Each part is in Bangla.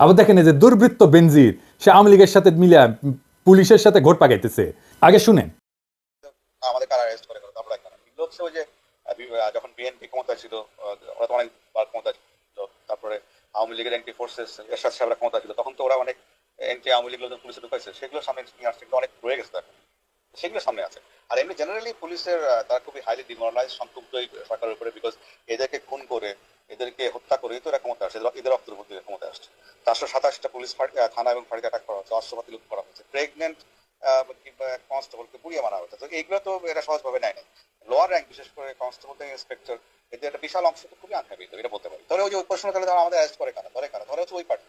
আবার দেখেন এই যে দুর্বৃত্ত বেনজির, সে আওয়ামী লীগের সাথে মিলে পুলিশের সাথে ঘোট পাকাইতেছে। আগে শুনেন। আমাদের কারা অ্যারেস্ট করে আমরা কেন? এগুলো হচ্ছে ওই যে যখন বিএনপি ক্ষমতা ছিল, ওরা তো অনেকবার ক্ষমতা ছিল, তারপরে আওয়ামী লীগের এন্টি ফোর্সেস এরশাদ সাহেবরা ক্ষমতা ছিল, তখন তো ওরা অনেক এন্টি আওয়ামী লীগ লোকজন পুলিশে ঢুকাইছে, সেগুলো সামনে নিয়ে আসছে, অনেক রয়ে গেছে এখন, সেগুলো সামনে আছে। আর এমনি জেনারেলি পুলিশের তারা খুবই হাইলি ডিমোরালাইজ, সন্তুষ্ট এই সরকারের উপরে, বিকজ এদেরকে খুন করে, এদেরকে হত্যা করে তো এরা ক্ষমতা আসছে, এদের রক্তের মধ্যে ক্ষমতা আসছে। 427টা পুলিশ থানা এবং ফাঁড়িতে অ্যাটাক করা হচ্ছে, অস্ত্রপাতি লুট করা হচ্ছে, প্রেগনেন্ট কিংবা কনস্টেবলকে পুড়িয়ে মারা হচ্ছে। তো এইগুলো তো এরা সহজভাবে নেয় নাই। লোয়ার র্যাঙ্ক, বিশেষ করে কনস্টেবল থেকে ইন্সপেক্টর, এদের একটা বিশাল অংশ তো খুবই আনহ্যাপি, এটা বলতে পারি। তাহলে ওই যে ওই প্রশ্ন তাহলে আমাদের অ্যারেস্ট করে কারা, ধরে হচ্ছে ওই পার্টি।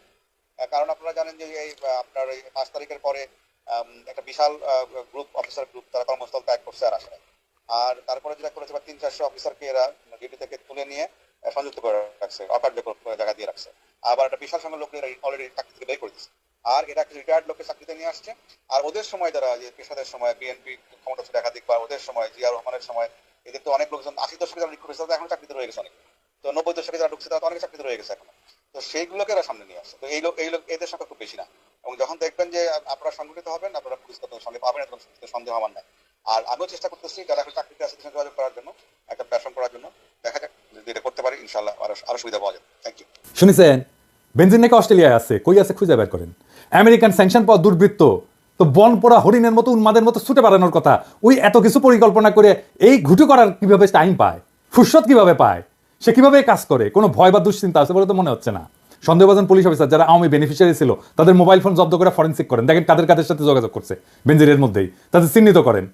কারণ আপনারা জানেন যে এই আপনার এই 5 তারিখের পরে একটা বিশাল অফিসার গ্রুপ তারা কর্মস্থল ত্যাগ করছে আর আসে নাই। আর তারপরে যেটা করেছে, 300-400 অফিসারকে এরা ডিউটি থেকে তুলে নিয়ে সংযুক্ত করে রাখছে, অকার্যকর জায়গা দিয়ে রাখছে। আবার একটা বিশাল সংখ্যক লোক অলরেডি চাকরি থেকে বের করে দিচ্ছে। আর এরা একটা রিটায়ার্ড লোককে চাকরিতে নিয়ে আসছে। আর ওদের সময় যারা পেশাদের সময় বিএনপি ক্ষমতা ছিল একাধিক, বা ওদের সময় জিয়া রহমানের সময় এদের তো অনেক লোকজন 80 দশকে যারা রিক্রুট হয়েছে এখন চাকরিতে রয়ে গেছে অনেক। তো 90 দশকে যারা ঢুকছে তারা অনেক চাকরিতে রয়ে গেছে এখন। তো সেইগুলোকে এরা সামনে নিয়ে আসছে। তো এই লোক এদের সংখ্যা খুব বেশি না। এবং যখন দেখবেন যে আপনারা সংগঠিত হবেন, আপনারা পুলিশ তাদের সঙ্গে পাবেন, এরকম সন্দেহ আমার নাই। আর আমিও চেষ্টা করতেছি যারা এখন চাকরিতে আছে যোগাযোগ করার জন্য, একটা প্ল্যাটফর্ম করার জন্য। দেখা যাক যদি এটা করতে পারি, ইনশাল্লাহ আরো সুবিধা পাওয়া যাবে। Thank you. শুনেছেন বেনজির নাকি অস্ট্রেলিয়ায় আছে, কই আছে খুঁজে বের করেন। আমেরিকান স্যাংশন পাওয়া দুর্বৃত্ত তো বন পোড়া হরিণের মতো উন্মাদের মতো ছুটে বেড়ানোর কথা। ওই এত কিছু পরিকল্পনা করে এই ঘুটু করার কিভাবে টাইম পায়, ফুরসত কিভাবে পায়, সে কিভাবে কাজ করে? কোনো ভয় বা দুশ্চিন্তা আছে বলে তো মনে হচ্ছে না। সন্দেহভাজন পুলিশ অফিসার যারা আওয়ামী বেনিফিশিয়ারি ছিল তাদের মোবাইল ফোন জব্দ করে ফরেন্সিক করেন, দেখেন কাদের কাদের সাথে যোগাযোগ করছে বেনজিরের মধ্যেই, তাদের চিহ্নিত করেন।